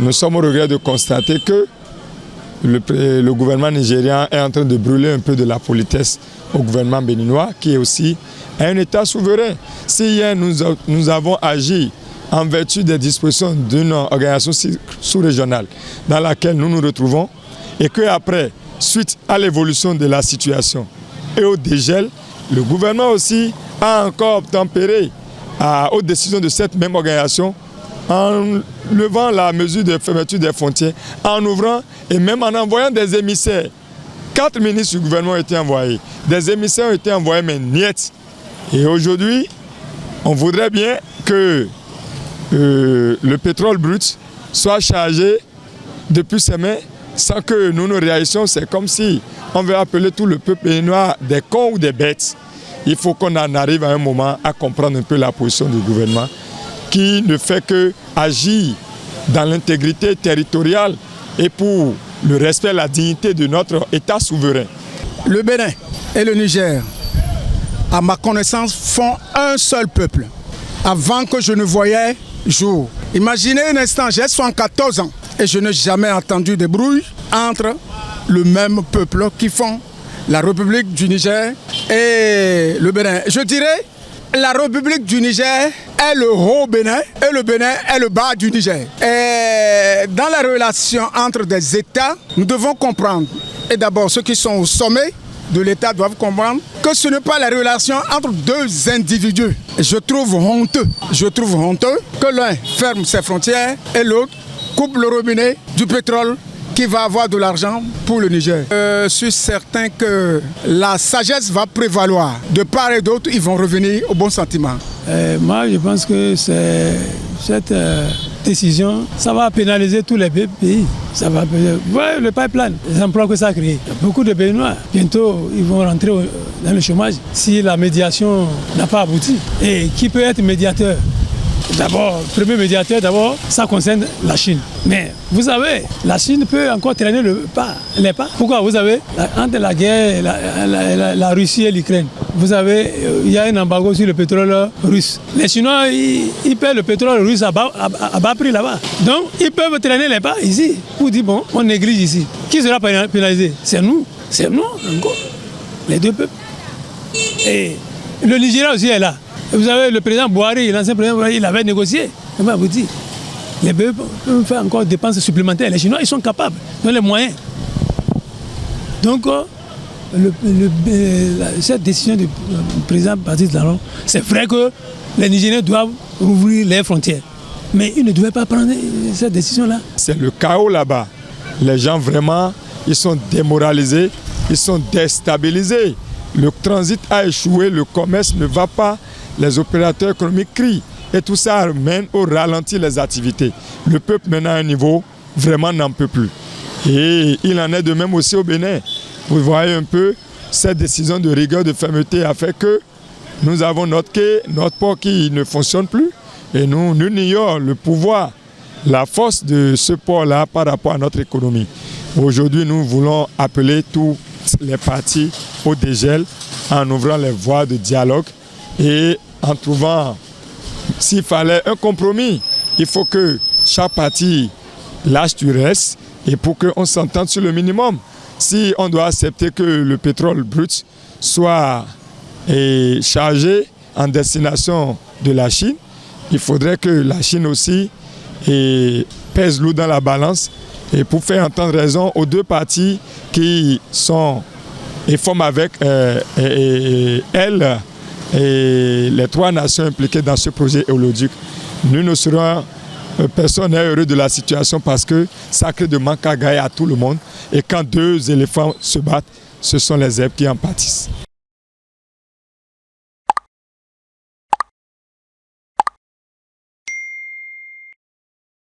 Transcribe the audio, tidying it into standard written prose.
nous sommes au regret de constater que le gouvernement nigérian est en train de brûler un peu de la politesse au gouvernement béninois, qui est aussi un État souverain. Si hier nous avons agi en vertu des dispositions d'une organisation sous-régionale dans laquelle nous nous retrouvons, et qu'après, suite à l'évolution de la situation et au dégel, le gouvernement aussi a encore obtempéré aux décisions de cette même organisation en levant la mesure de fermeture des frontières, en ouvrant et même en envoyant des émissaires. 4 ministres du gouvernement ont été envoyés. Des émissaires ont été envoyés, mais niet. Et aujourd'hui, on voudrait bien que le pétrole brut soit chargé depuis ses mains sans que nous réagissions. C'est comme si on veut appeler tout le peuple béninois des cons ou des bêtes. Il faut qu'on en arrive à un moment à comprendre un peu la position du gouvernement qui ne fait que agir dans l'intégrité territoriale et pour le respect et la dignité de notre État souverain. Le Bénin et le Niger, à ma connaissance, font un seul peuple. Avant que je ne voyais jour. Imaginez un instant, j'ai 74 ans et je n'ai jamais entendu de bruit entre le même peuple qui font la République du Niger et le Bénin. Je dirais, la République du Niger est le haut Bénin et le Bénin est le bas du Niger. Et dans la relation entre des États, nous devons comprendre, et d'abord ceux qui sont au sommet de l'État doivent comprendre que ce n'est pas la relation entre deux individus. Je trouve honteux que l'un ferme ses frontières et l'autre coupe le robinet du pétrole qui va avoir de l'argent pour le Niger. Je suis certain que la sagesse va prévaloir. De part et d'autre, ils vont revenir au bon sentiment. Moi, je pense que cette décision, ça va pénaliser tous les pays. Ça va pénaliser. Vous voyez le pipeline, les emplois que ça a créé. Beaucoup de Béninois, bientôt, ils vont rentrer dans le chômage si la médiation n'a pas abouti. Et qui peut être médiateur? D'abord, premier médiateur, ça concerne la Chine. Mais vous savez, la Chine peut encore traîner les pas. Pourquoi? Vous savez, entre la guerre, la Russie et l'Ukraine, vous savez, il y a un embargo sur le pétrole russe. Les Chinois, ils paient le pétrole russe à bas prix là-bas. Donc, ils peuvent traîner les pas ici. Pour dire, bon, on néglige ici. Qui sera pénalisé? C'est nous encore. Les deux peuples. Et le Nigeria aussi est là. Vous savez, le président Buhari, l'ancien président Buhari, il avait négocié. On va vous dire, les peuples peuvent faire encore des dépenses supplémentaires. Les Chinois, ils sont capables, ils ont les moyens. Donc, cette décision du président Patrice Talon, c'est vrai que les Nigériens doivent ouvrir les frontières. Mais ils ne devaient pas prendre cette décision-là. C'est le chaos là-bas. Les gens, vraiment, ils sont démoralisés, ils sont déstabilisés. Le transit a échoué, le commerce ne va pas. Les opérateurs économiques crient et tout ça mène au ralenti les activités. Le peuple maintenant à un niveau vraiment n'en peut plus. Et il en est de même aussi au Bénin. Vous voyez un peu cette décision de rigueur, de fermeté a fait que nous avons notre quai, notre port qui ne fonctionne plus. Et nous nions le pouvoir, la force de ce port-là par rapport à notre économie. Aujourd'hui, nous voulons appeler tous les partis au dégel en ouvrant les voies de dialogue. Et en trouvant, s'il fallait un compromis, il faut que chaque parti lâche du reste et pour qu'on s'entende sur le minimum. Si on doit accepter que le pétrole brut soit chargé en destination de la Chine, il faudrait que la Chine aussi pèse lourd dans la balance et pour faire entendre raison aux deux parties qui sont et forment avec elle et les 3 nations impliquées dans ce projet éolique. Nous ne serons personne n'est heureux de la situation parce que ça crée de manque à gagner à tout le monde. Et quand 2 éléphants se battent, ce sont les zèbres qui en pâtissent.